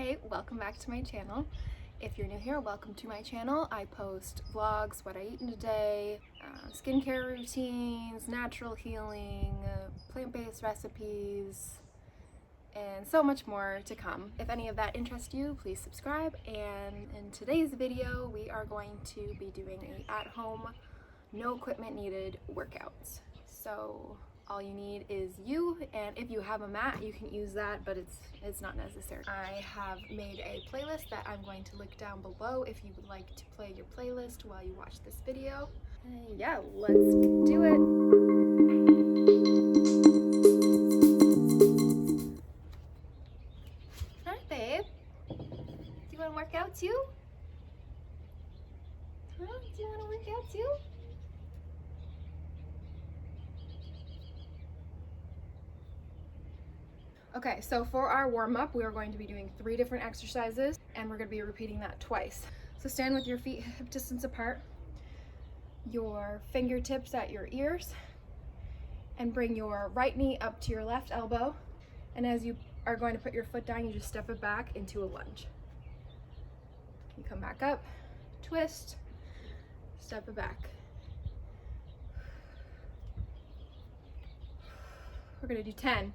Hey, welcome back to my channel. If you're new here, welcome to my channel. I post vlogs, what I eat in a day, skincare routines, natural healing, plant-based recipes, and so much more to come. If any of that interests you, please subscribe. And in today's video, we are going to be doing a at-home, no equipment needed workouts. So all you need is you, and if you have a mat, you can use that, but it's not necessary. I have made a playlist that I'm going to link down below if you would like to play your playlist while you watch this video. Yeah, let's do it. Hi, babe. Do you want to work out too? Huh? Do you want to work out too? Okay, so for our warm-up, we are going to be doing 3 different exercises, and we're going to be repeating that twice. So stand with your feet hip distance apart, your fingertips at your ears, and bring your right knee up to your left elbow. And as you are going to put your foot down, you just step it back into a lunge. You come back up, twist, step it back. We're going to do 10.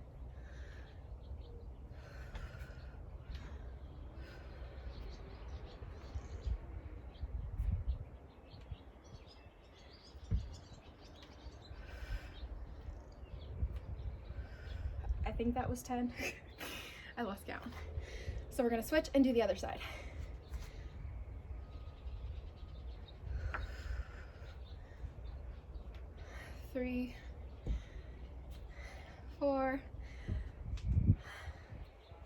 I think that was 10. I lost count. So we're gonna switch and do the other side. Three, 4,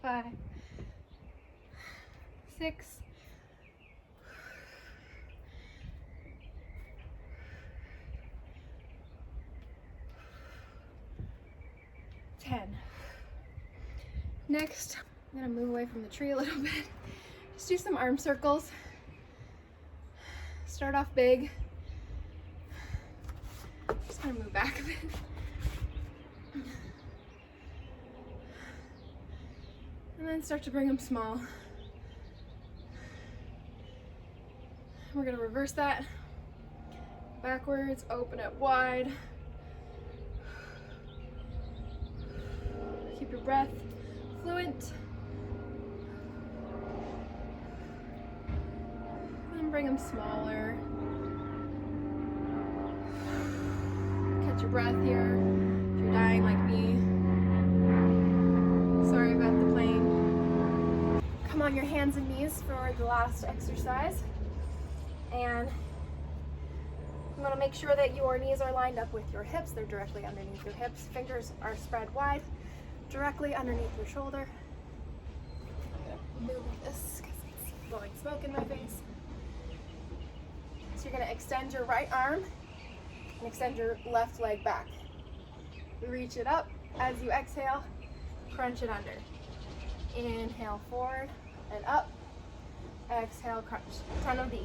5, 6, 10. Next, I'm gonna move away from the tree a little bit. Just do some arm circles. Start off big. Just gonna move back a bit. And then start to bring them small. We're gonna reverse that. Backwards, open it wide. Keep your breath fluent. And bring them smaller. Catch your breath here. If you're dying like me, sorry about the plane. Come on your hands and knees for the last exercise. And you want to make sure that your knees are lined up with your hips. They're directly underneath your hips. Fingers are spread wide, directly underneath your shoulder. I'm gonna move this because it's blowing smoke in my face. So you're gonna extend your right arm and extend your left leg back. Reach it up. As you exhale, crunch it under. Inhale forward and up. Exhale, crunch. 10 of these.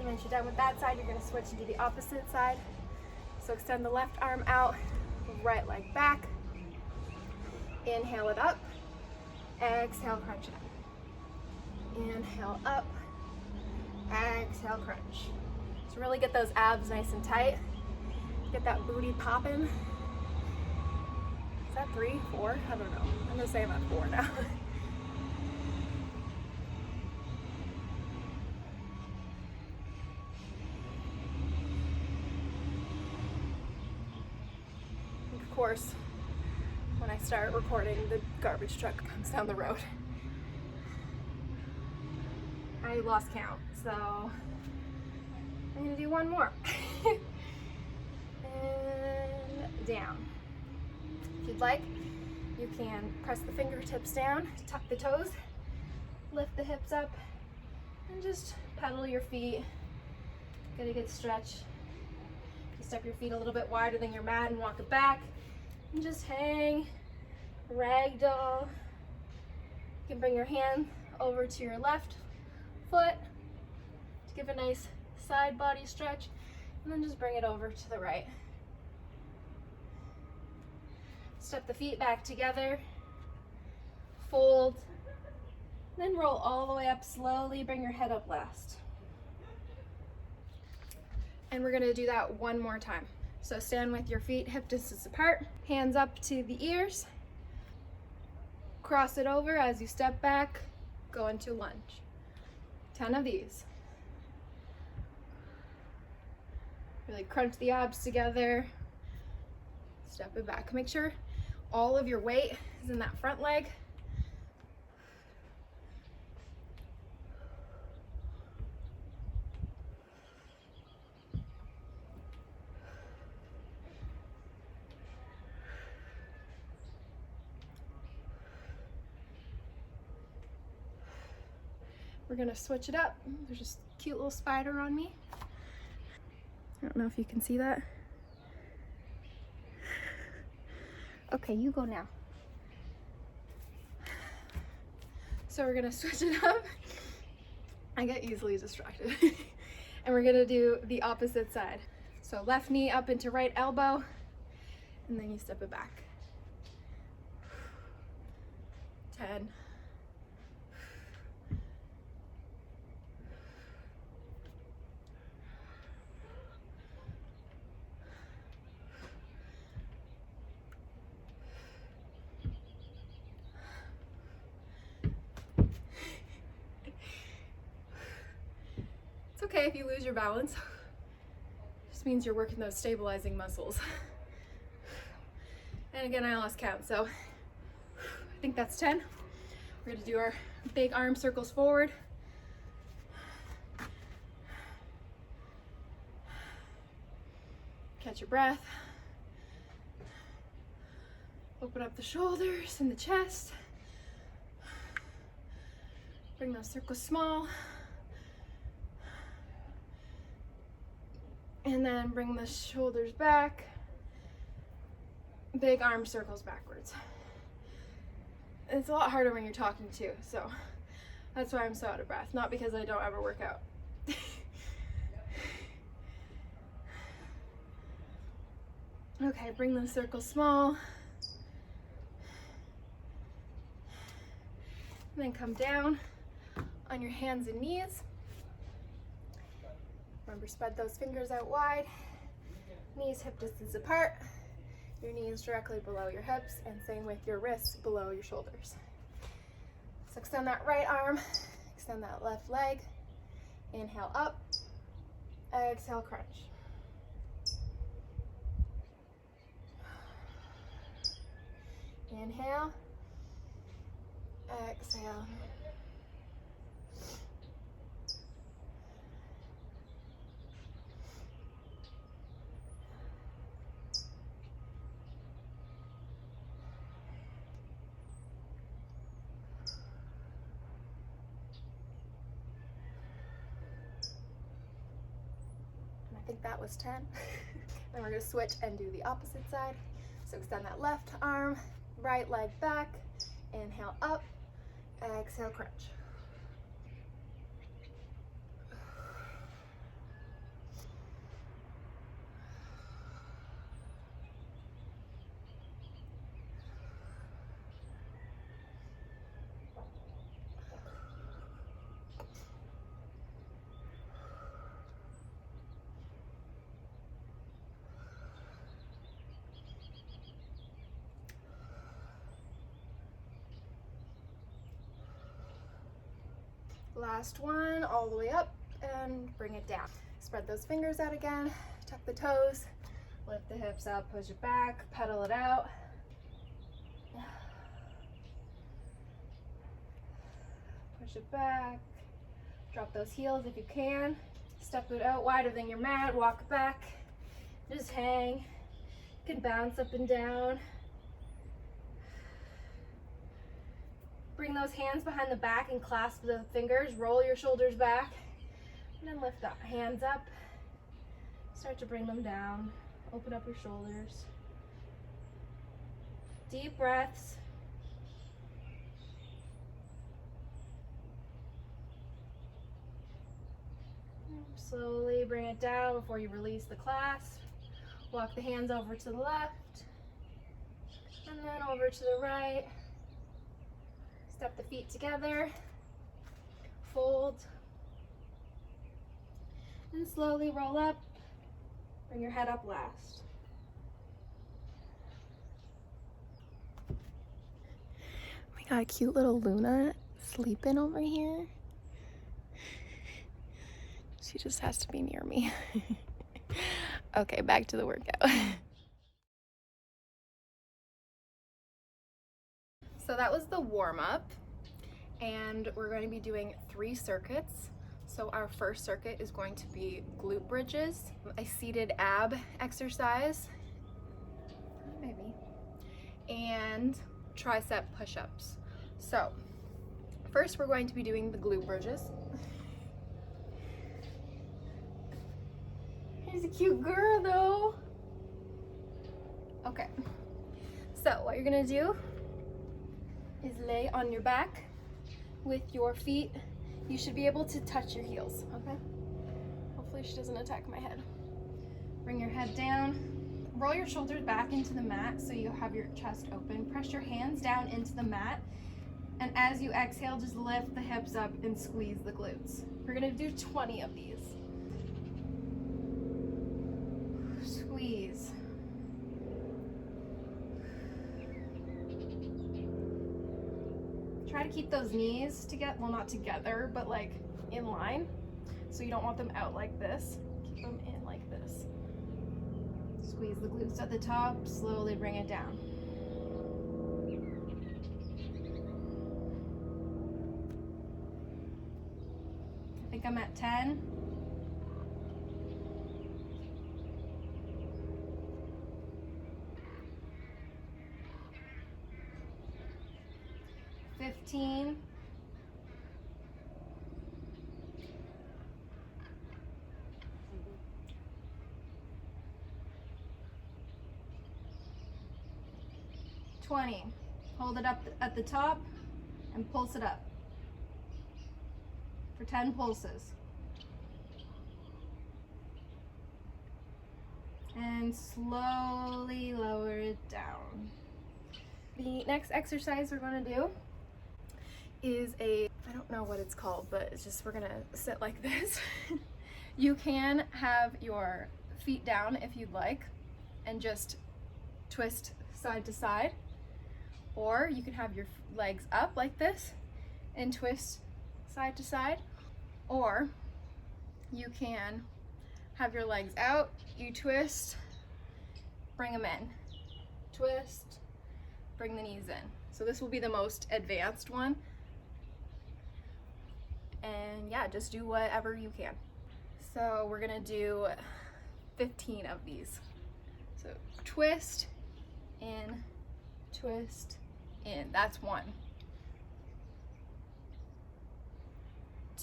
Once you're done with that side, you're going to switch and do the opposite side. So extend the left arm out, right leg back. Inhale it up. Exhale, crunch it up. Inhale up. Exhale, crunch. So really get those abs nice and tight. Get that booty popping. Is that 3, 4? I don't know. I'm going to say I'm at 4 now. Of course, when I start recording, the garbage truck comes down the road. I lost count, so I'm gonna do one more. And down. If you'd like, You can press the fingertips down, tuck the toes, lift the hips up, and just pedal your feet. Get a good stretch. You step your feet a little bit wider than your mat and walk it back. And just hang, ragdoll. You can bring your hand over to your left foot to give a nice side body stretch, and then just bring it over to the right. Step the feet back together, fold, then roll all the way up slowly. Bring your head up last. And we're gonna do that one more time. So stand with your feet hip distance apart, hands up to the ears. Cross it over as you step back, go into lunge. 10 of these. Really crunch the abs together. Step it back. Make sure all of your weight is in that front leg. We're gonna switch it up. There's just a cute little spider on me. I don't know if you can see that. Okay, you go now. So we're gonna switch it up. I get easily distracted. And we're gonna do the opposite side. So left knee up into right elbow, and then you step it back. 10. It's okay if you lose your balance. Just means you're working those stabilizing muscles. And again, I lost count, so I think that's 10. We're gonna do our big arm circles forward. Catch your breath. Open up the shoulders and the chest. Bring those circles small. And then bring the shoulders back. Big arm circles backwards. It's a lot harder when you're talking too, so that's why I'm so out of breath. Not because I don't ever work out. Okay, bring those circles small. And then come down on your hands and knees. Remember, spread those fingers out wide. Knees hip distance apart. Your knees directly below your hips, and same with your wrists below your shoulders. So extend that right arm, extend that left leg. Inhale up, exhale crunch. Inhale, exhale. I think that was 10. Then we're gonna switch and do the opposite side. So extend that left arm, right leg back, inhale up, exhale crunch. Last one, all the way up and bring it down. Spread those fingers out again, tuck the toes, lift the hips up, push it back, pedal it out. Push it back, drop those heels if you can. Step it out wider than your mat, walk it back, just hang. You can bounce up and down. Bring those hands behind the back and clasp the fingers. Roll your shoulders back. And then lift the hands up. Start to bring them down. Open up your shoulders. Deep breaths. Slowly bring it down before you release the clasp. Walk the hands over to the left. And then over to the right. Step the feet together. Fold. And slowly roll up. Bring your head up last. We got a cute little Luna sleeping over here. She just has to be near me. Okay, back to the workout. So that was the warm-up, and we're going to be doing 3 circuits. So our first circuit is going to be glute bridges, a seated ab exercise, maybe, and tricep push-ups. So first we're going to be doing the glute bridges. Here's a cute girl though. Okay, so what you're gonna do is lay on your back with your feet. You should be able to touch your heels, okay? Hopefully she doesn't attack my head. Bring your head down. Roll your shoulders back into the mat so you have your chest open. Press your hands down into the mat. And as you exhale, just lift the hips up and squeeze the glutes. We're gonna do 20 of these. Squeeze. Try to keep those knees together, well, not together, but like in line. So you don't want them out like this. Keep them in like this. Squeeze the glutes at the top, slowly bring it down. I think I'm at 10. 15. 20. Hold it up at the top and pulse it up for 10 pulses. And slowly lower it down. The next exercise we're going to do is I don't know what it's called, but it's just, we're going to sit like this. You can have your feet down if you'd like and just twist side to side, or you can have your legs up like this and twist side to side, or you can have your legs out, you twist, bring them in, twist, bring the knees in. So this will be the most advanced one. And yeah, just do whatever you can. So we're gonna do 15 of these. So twist, in, twist, in. That's 1.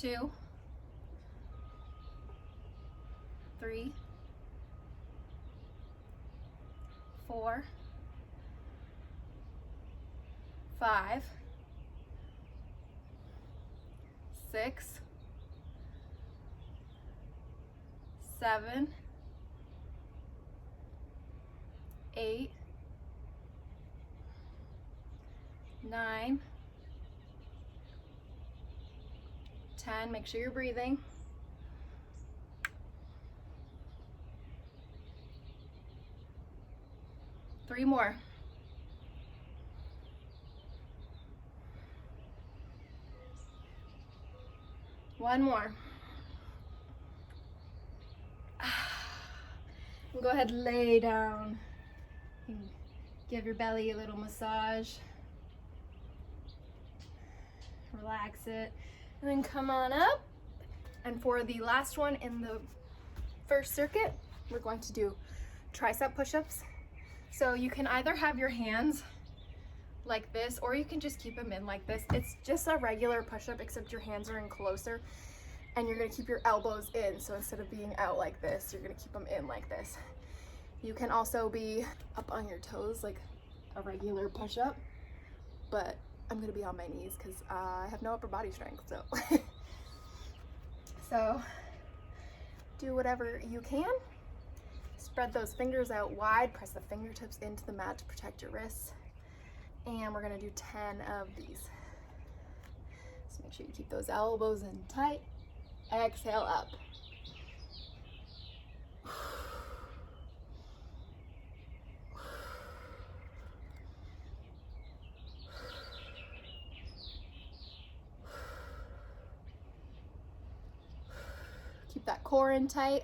2, 3, 4, 5, 6, 7, 8, 9, 10. Make sure you're breathing. 3 more. 1 more. Go ahead, lay down. Give your belly a little massage. Relax it. And then come on up. And for the last one in the first circuit, we're going to do tricep push-ups. So you can either have your hands like this, or you can just keep them in like this. It's just a regular push-up, except your hands are in closer, and you're gonna keep your elbows in. So instead of being out like this, you're gonna keep them in like this. You can also be up on your toes like a regular push-up, but I'm gonna be on my knees because I have no upper body strength. So so do whatever you can. Spread those fingers out wide, press the fingertips into the mat to protect your wrists. And we're gonna do 10 of these. So make sure you keep those elbows in tight. Exhale up. Keep that core in tight.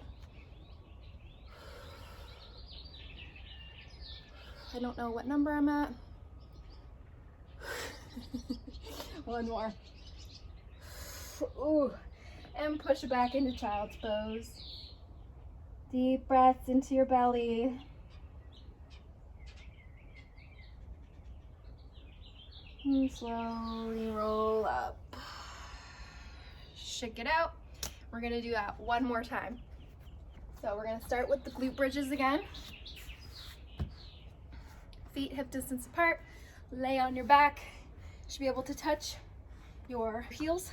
I don't know what number I'm at. One more. Ooh. And push it back into child's pose. Deep breaths into your belly. And slowly roll up. Shake it out. We're gonna do that one more time. So we're gonna start with the glute bridges again. Feet hip distance apart. Lay on your back. You should be able to touch your heels.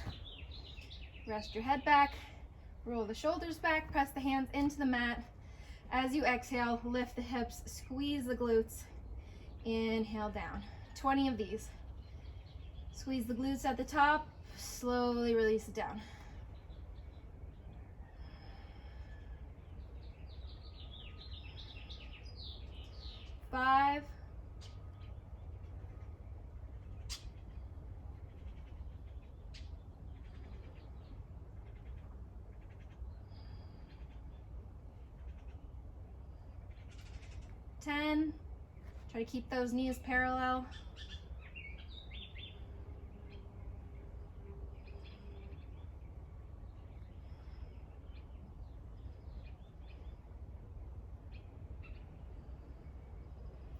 Rest your head back. Roll the shoulders back. Press the hands into the mat. As you exhale, lift the hips, squeeze the glutes. Inhale down. 20 of these. Squeeze the glutes at the top. Slowly release it down. 5, 10. Try to keep those knees parallel.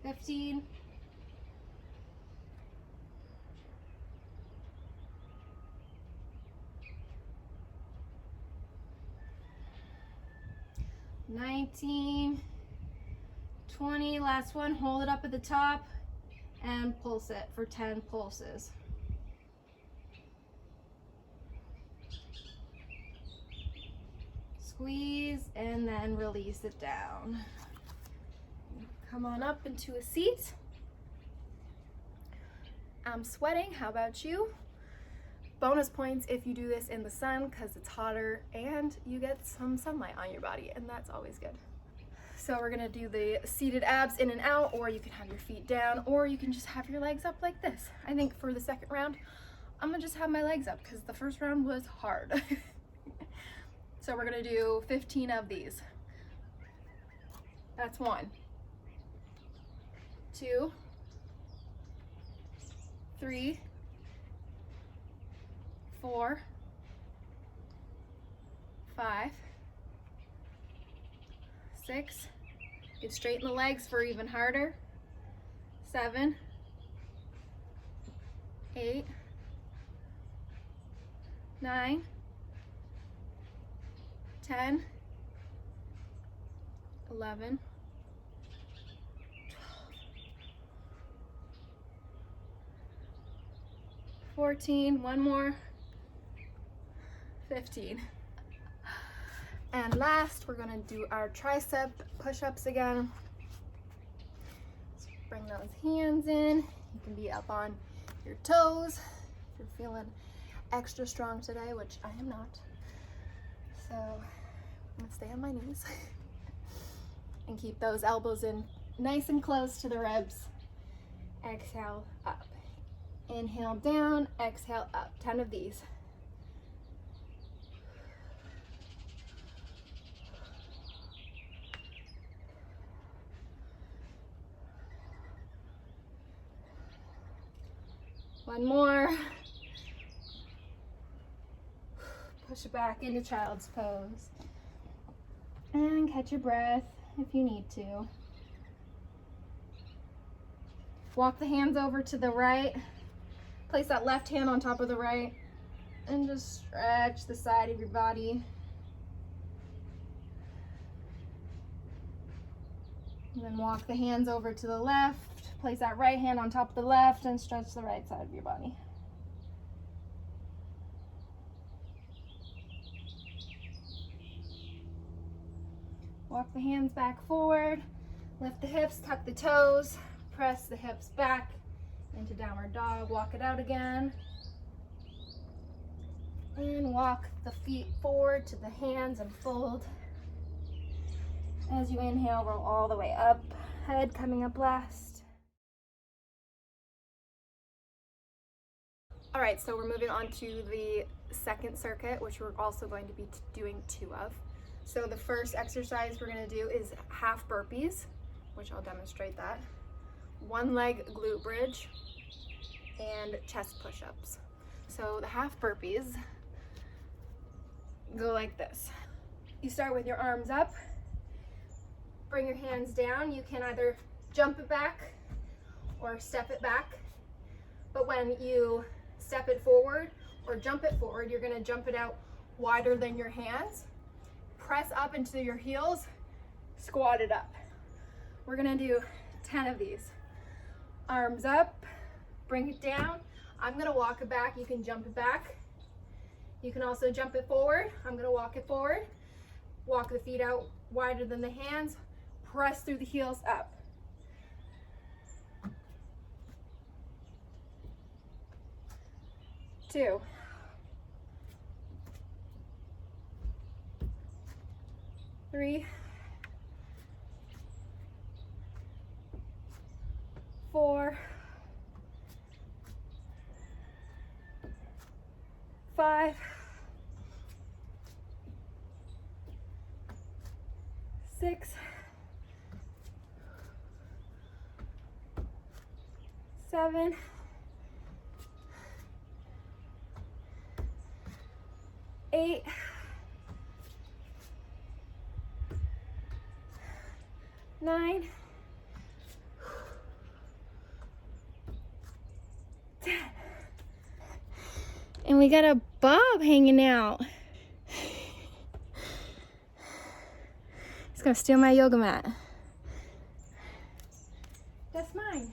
15. 19. 20. Last one. Hold it up at the top and pulse it for 10 pulses. Squeeze and then release it down. Come on up into a seat. I'm sweating. How about you? Bonus points if you do this in the sun because it's hotter and you get some sunlight on your body, and that's always good. So we're gonna do the seated abs in and out, or you can have your feet down, or you can just have your legs up like this. I think for the second round, I'm gonna just have my legs up because the first round was hard. So we're gonna do 15 of these. That's 1, 2, 3, 4, 5, 6. You can straighten the legs for even harder. 7, 8, 9, 10, 11, 14, one more, 15. And last, we're gonna do our tricep push-ups again. So bring those hands in. You can be up on your toes if you're feeling extra strong today, which I am not. So I'm gonna stay on my knees and keep those elbows in nice and close to the ribs. Exhale up. Inhale down, exhale up. 10 of these. One more. Push it back into child's pose. And catch your breath if you need to. Walk the hands over to the right. Place that left hand on top of the right and just stretch the side of your body. And then walk the hands over to the left. Place that right hand on top of the left and stretch the right side of your body. Walk the hands back forward. Lift the hips, tuck the toes. Press the hips back into downward dog. Walk it out again. And walk the feet forward to the hands and fold. As you inhale, roll all the way up. Head coming up last. All right, so we're moving on to the second circuit, which we're also going to be doing 2 of. So the first exercise we're going to do is half burpees, which I'll demonstrate that. 1 leg glute bridge and chest push-ups. So the half burpees go like this. You start with your arms up, bring your hands down. You can either jump it back or step it back, but when you step it forward or jump it forward, you're going to jump it out wider than your hands. Press up into your heels, squat it up. We're going to do 10 of these. Arms up, bring it down. I'm going to walk it back. You can jump it back. You can also jump it forward. I'm going to walk it forward. Walk the feet out wider than the hands. Press through the heels up. Two. Three. 4. 5. 6. 7. 8. 9. 10. And we got a bob hanging out. He's gonna steal my yoga mat. That's mine.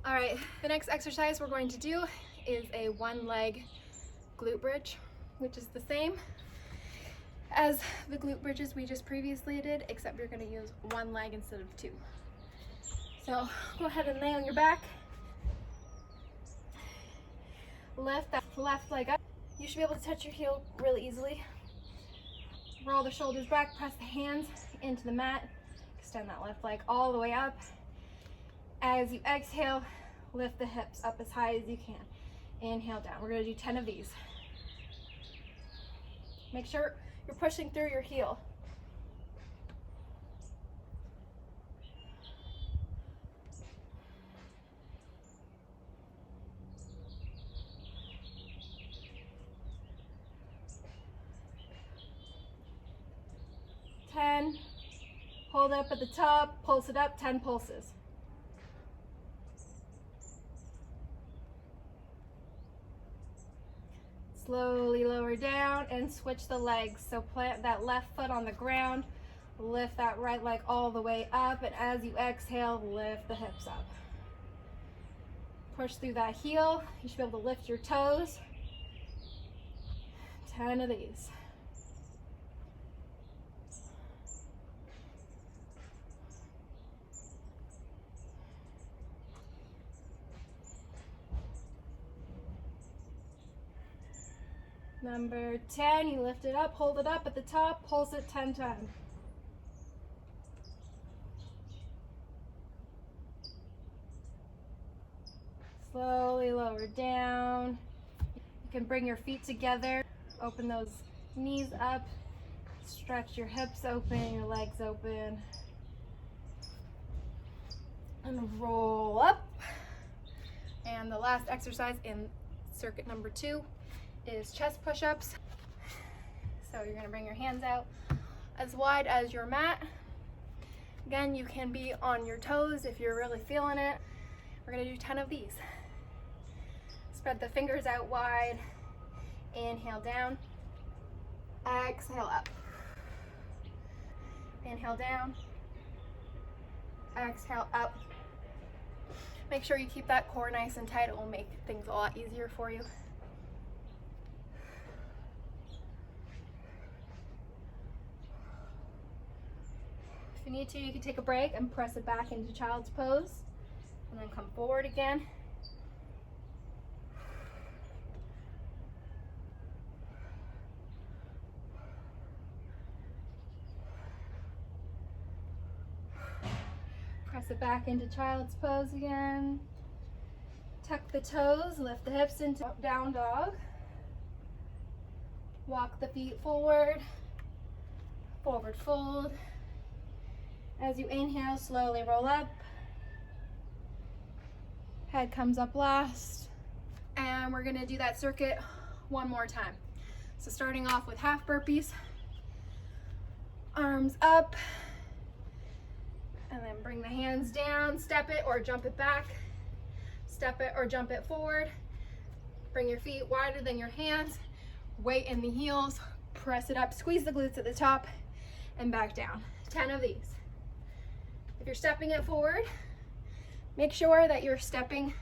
All right, the next exercise we're going to do is a 1 leg glute bridge, which is the same as the glute bridges we just previously did, except you're going to use 1 leg instead of 2. So go ahead and lay on your back. Lift that left leg up. You should be able to touch your heel really easily. Roll the shoulders back, press the hands into the mat. Extend that left leg all the way up. As you exhale, lift the hips up as high as you can. Inhale down. We're going to do 10 of these. Make sure you're pushing through your heel. Hold up at the top, pulse it up, 10 pulses. Slowly lower down and switch the legs. So plant that left foot on the ground, lift that right leg all the way up, and as you exhale, lift the hips up. Push through that heel. You should be able to lift your toes. 10 of these. Number 10, you lift it up, hold it up at the top, pulse it 10 times. Slowly lower down. You can bring your feet together, open those knees up, stretch your hips open, your legs open, and roll up. And the last exercise in circuit number 2 is chest push-ups. So you're gonna bring your hands out as wide as your mat. Again, you can be on your toes if you're really feeling it. We're gonna do 10 of these. Spread the fingers out wide. Inhale down. Exhale up. Inhale down. Exhale up. Make sure you keep that core nice and tight. It will make things a lot easier for you. If you need to, you can take a break and press it back into child's pose, and then come forward again. Press it back into child's pose again. Tuck the toes, lift the hips into down dog. Walk the feet forward, forward fold. As you inhale, slowly roll up. Head comes up last. And we're gonna do that circuit one more time. So starting off with half burpees. Arms up. And then bring the hands down, step it or jump it back. Step it or jump it forward. Bring your feet wider than your hands. Weight in the heels, press it up, squeeze the glutes at the top, and back down. 10 of these. If you're stepping it forward, make sure that you're stepping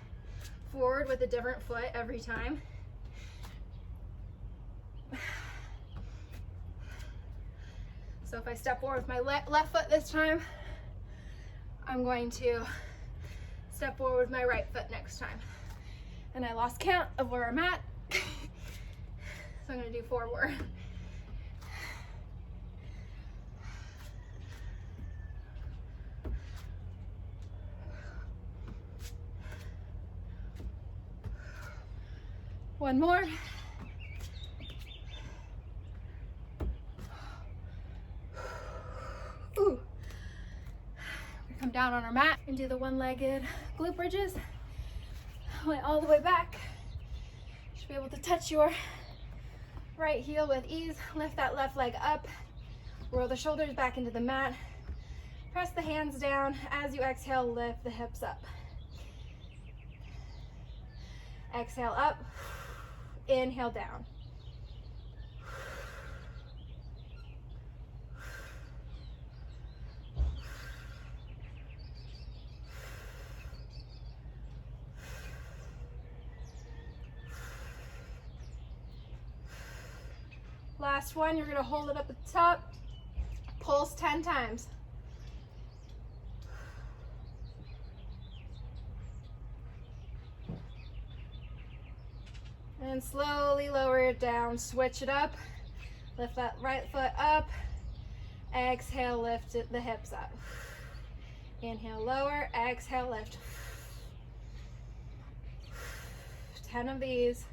forward with a different foot every time. So if I step forward with my left foot this time, I'm going to step forward with my right foot next time. And I lost count of where I'm at. So I'm gonna do 4 more. One more. Ooh. We come down on our mat and do the one-legged glute bridges. Went all the way back. You should be able to touch your right heel with ease. Lift that left leg up. Roll the shoulders back into the mat. Press the hands down. As you exhale, lift the hips up. Exhale up. Inhale down. Last one, you're going to hold it up at the top, pulse 10 times. And slowly lower it down, switch it up, lift that right foot up, exhale, lift the hips up. Inhale, lower, exhale, lift. 10 of these.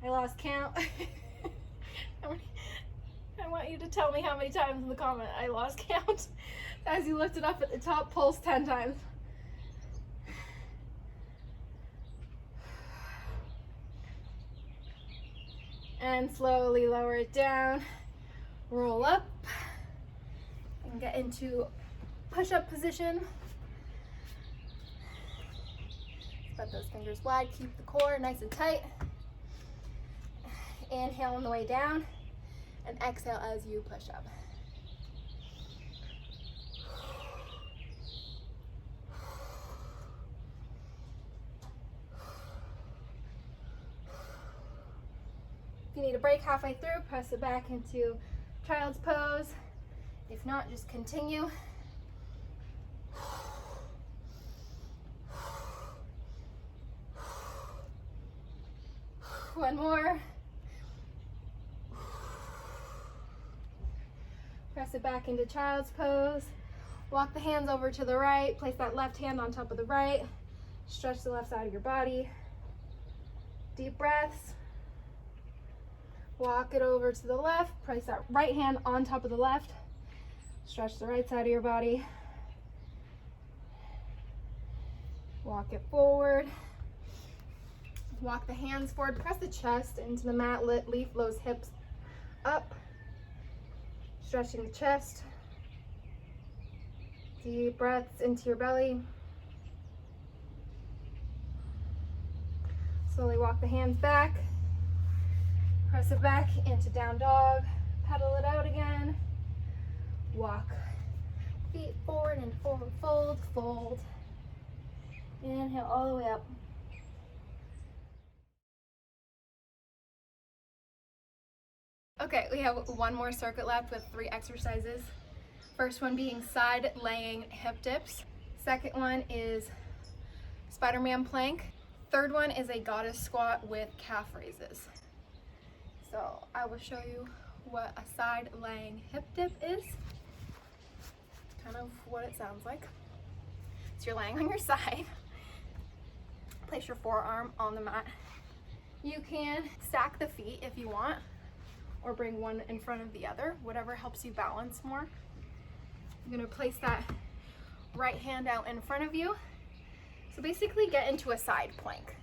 I lost count. I want you to tell me how many times in the comment I lost count. As you lift it up at the top, pulse 10 times. And slowly lower it down. Roll up and get into push-up position. Spread those fingers wide, keep the core nice and tight. Inhale on the way down and exhale as you push up. If you need a break halfway through, press it back into child's pose. If not, just continue. One more. Press it back into child's pose. Walk the hands over to the right. Place that left hand on top of the right. Stretch the left side of your body. Deep breaths. Walk it over to the left. Place that right hand on top of the left. Stretch the right side of your body. Walk it forward. Walk the hands forward, press the chest into the mat, leaf those hips up, stretching the chest. Deep breaths into your belly. Slowly walk the hands back, press it back into down dog, pedal it out again. Walk feet forward and forward, fold, fold. Inhale all the way up. Okay, we have one more circuit left with 3 exercises. First one being side laying hip dips. Second one is Spider-Man plank. Third one is a goddess squat with calf raises. So I will show you what a side laying hip dip is. Kind of what it sounds like. So you're laying on your side. Place your forearm on the mat. You can stack the feet if you want, or bring one in front of the other, whatever helps you balance more. I'm gonna place that right hand out in front of you. So basically get into a side plank.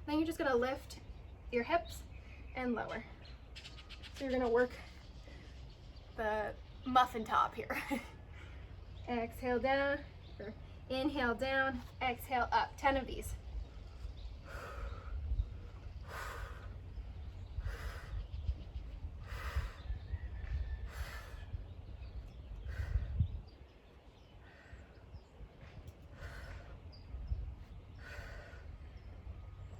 Then you're just gonna lift your hips and lower. So you're gonna work the muffin top here. Exhale down, or inhale down, exhale up. 10 of these.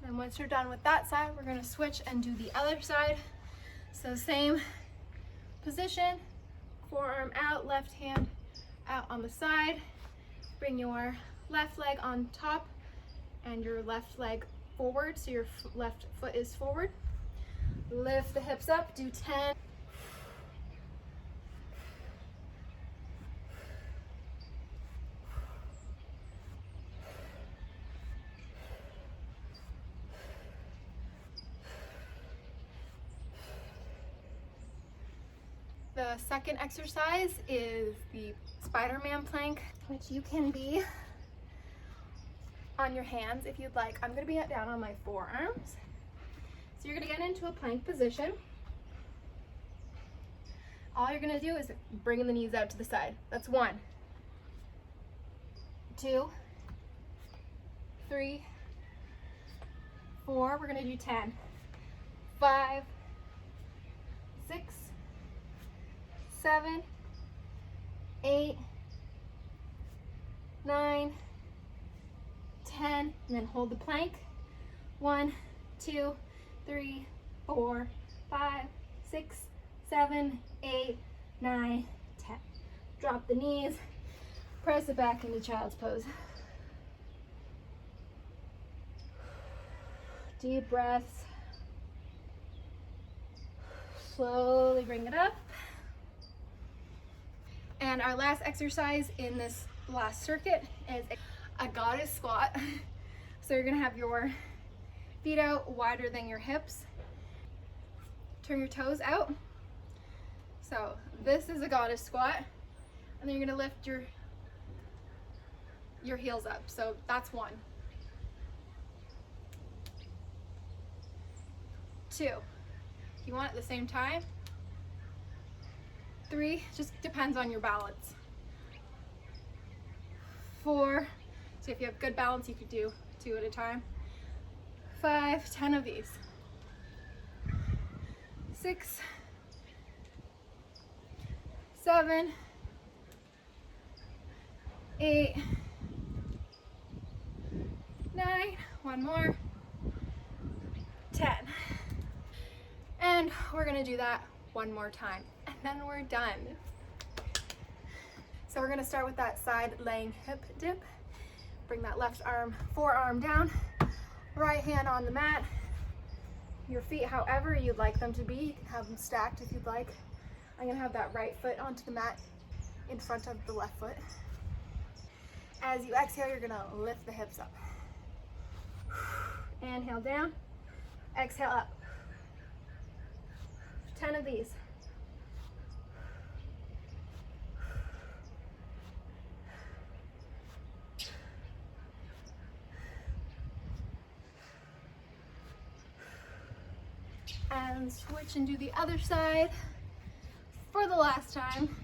And once you're done with that side, we're gonna switch and do the other side. So same position, forearm out, left hand out on the side. Bring your left leg on top and your left leg forward, so your left foot is forward. Lift the hips up, do 10. The second exercise is the Spider-Man plank, which you can be on your hands if you'd like. I'm gonna be down on my forearms. So you're gonna get into a plank position. All you're gonna do is bring the knees out to the side. That's 1, 2, 3, 4. We're gonna do 10. 5, 6, 7, 8, 9, 10, and then hold the plank. 1, 2, 3, 4, 5, 6, 7, 8, 9, 10. Drop the knees, press it back into child's pose. Deep breaths. Slowly bring it up. And our last exercise in this last circuit is a goddess squat. So you're gonna have your feet out wider than your hips. Turn your toes out. So this is a goddess squat. And then you're gonna lift your heels up. So that's 1. 2. If you want at the same time. 3, just depends on your balance. 4, so if you have good balance, you could do 2 at a time. 5, 10 of these. 6, 7, 8, 9, one more, 10. And we're gonna do that one more time, and then we're done. So we're gonna start with that side laying hip dip. Bring that left arm, forearm down, right hand on the mat. Your feet however you'd like them to be. You can have them stacked if you'd like. I'm gonna have that right foot onto the mat in front of the left foot. As you exhale, you're gonna lift the hips up. Inhale down, exhale up. 10 of these. And switch and do the other side for the last time.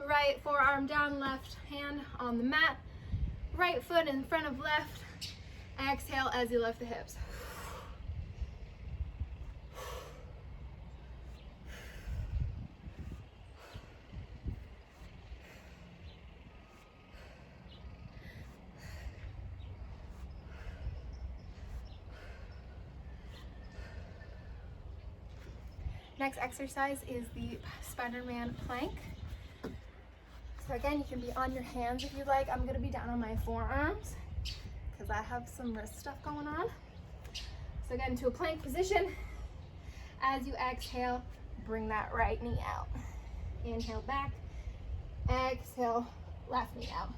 Right forearm down, left hand on the mat. Right foot in front of left. Exhale as you lift the hips. Next exercise is the Spider-Man plank. So again, you can be on your hands if you like. I'm gonna be down on my forearms because I have some wrist stuff going on. So again, to a plank position. As you exhale, bring that right knee out. Inhale back, exhale, left knee out.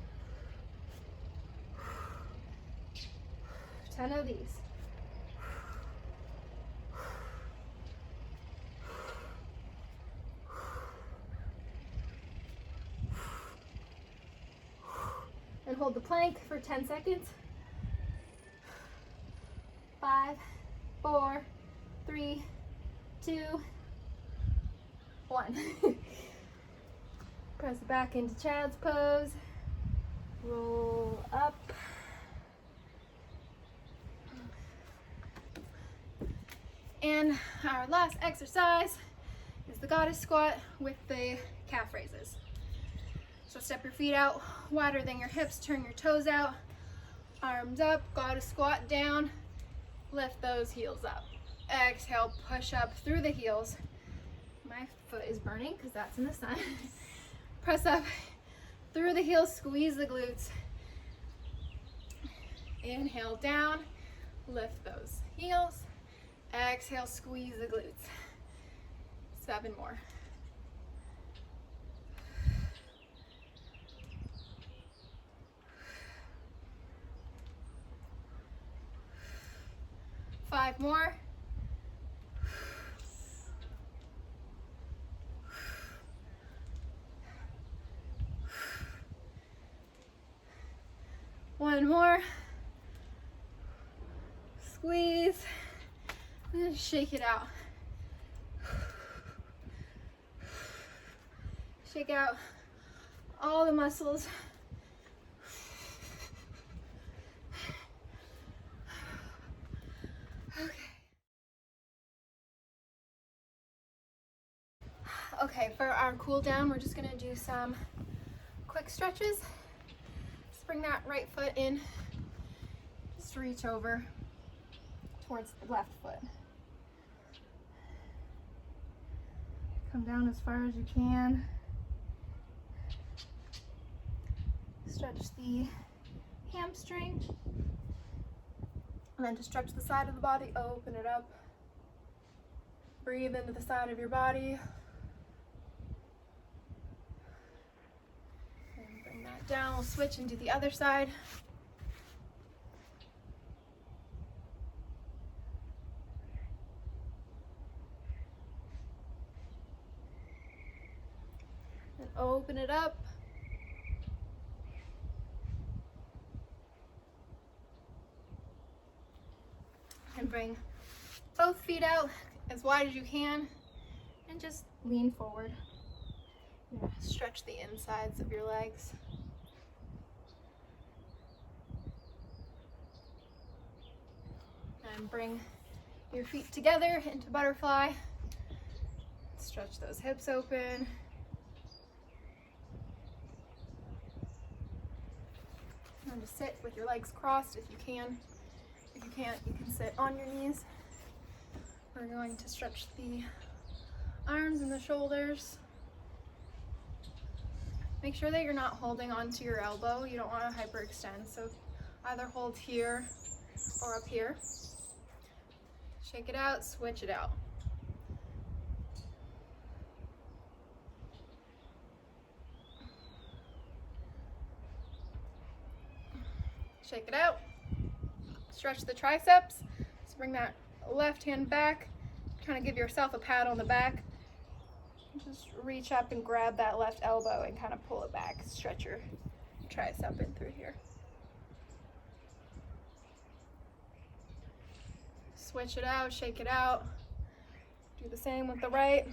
10 of these. And hold the plank for 10 seconds. 5, 4, 3, 2, 1. Press it back into child's pose. Roll up. And our last exercise is the goddess squat with the calf raises. So step your feet out wider than your hips, turn your toes out, arms up, goddess squat down, lift those heels up. Exhale, push up through the heels. My foot is burning because that's in the sun. Press up through the heels, squeeze the glutes. Inhale down, lift those heels. Exhale, squeeze the glutes. 7 more. Five more. One more. Squeeze. And shake it out. Shake out all the muscles. Okay, for our cool down, we're just gonna do some quick stretches. Just bring that right foot in. Just reach over towards the left foot. Come down as far as you can. Stretch the hamstring. And then to stretch the side of the body, open it up. Breathe into the side of your body. And bring that down. We'll switch and do the other side. And open it up. And bring both feet out as wide as you can and just lean forward. Stretch the insides of your legs. And bring your feet together into butterfly. Stretch those hips open. And just sit with your legs crossed if you can. If you can't, you can sit on your knees. We're going to stretch the arms and the shoulders. Make sure that you're not holding onto your elbow. You don't want to hyperextend, so either hold here or up here. Shake it out, switch it out. Shake it out. Stretch the triceps. So bring that left hand back. Kind of give yourself a pat on the back. Just reach up and grab that left elbow and kind of pull it back. Stretch your tricep in through here. switch it out, shake it out. Do the same with the right.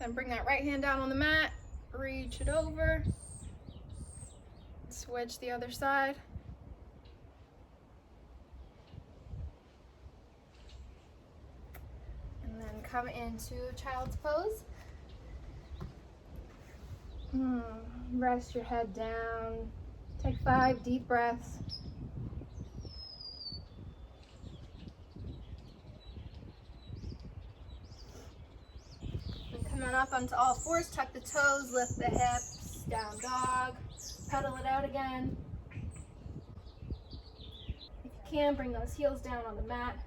Then bring that right hand down on the mat, reach it over, switch the other side. And then come into child's pose. Rest your head down. Take 5 deep breaths. And come on up onto all fours, tuck the toes, lift the hips, down dog, pedal it out again. If you can, bring those heels down on the mat.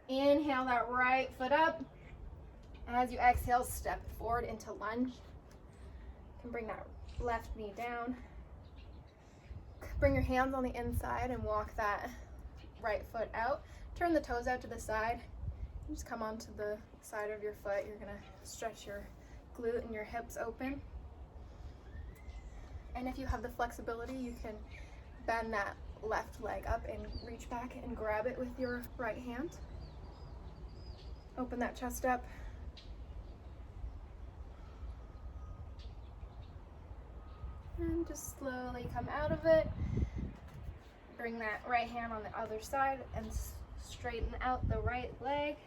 Inhale that right foot up. As you exhale, step forward into lunge. You can bring that left knee down. Bring your hands on the inside and walk that right foot out. Turn the toes out to the side. Just come onto the side of your foot. You're gonna stretch your glute and your hips open. And if you have the flexibility, you can bend that left leg up and reach back and grab it with your right hand. Open that chest up. And just slowly come out of it. Bring that right hand on the other side and straighten out the right leg.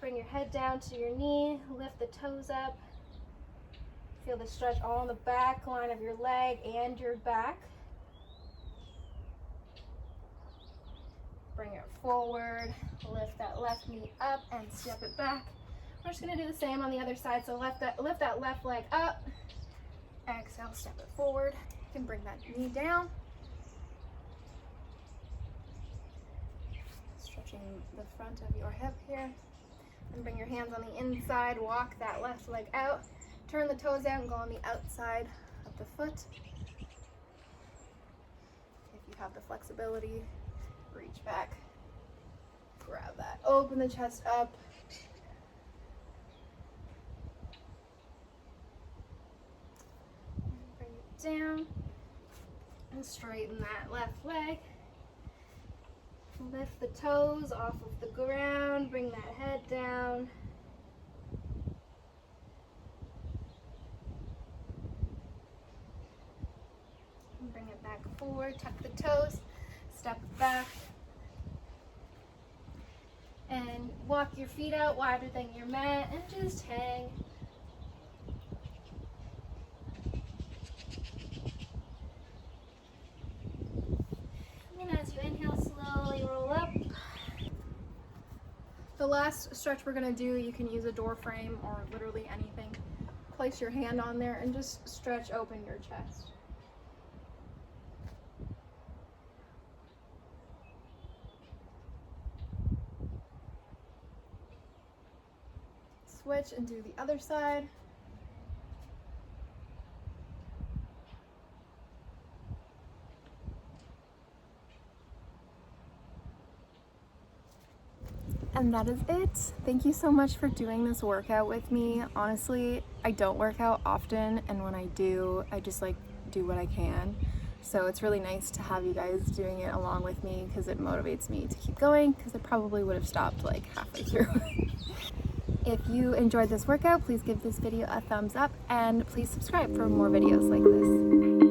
Bring your head down to your knee, lift the toes up. Feel the stretch all in the back line of your leg and your back. Bring it forward, lift that left knee up and step it back. We're just gonna do the same on the other side. So lift that left leg up. Exhale, step it forward. You can bring that knee down. Stretching the front of your hip here. And bring your hands on the inside, walk that left leg out. Turn the toes out and go on the outside of the foot. If you have the flexibility, reach back, grab that. Open the chest up. Bring it down and straighten that left leg. Lift the toes off of the ground, bring that head down. And bring it back forward, tuck the toes, step back. And walk your feet out wider than your mat and just hang. And as you inhale, slowly roll up. The last stretch we're gonna do, you can use a door frame or literally anything. Place your hand on there and just stretch open your chest. Switch and do the other side. And that is it. Thank you so much for doing this workout with me. Honestly, I don't work out often, and when I do, I just do what I can. So it's really nice to have you guys doing it along with me because it motivates me to keep going, because I probably would have stopped halfway through. If you enjoyed this workout, please give this video a thumbs up and please subscribe for more videos like this.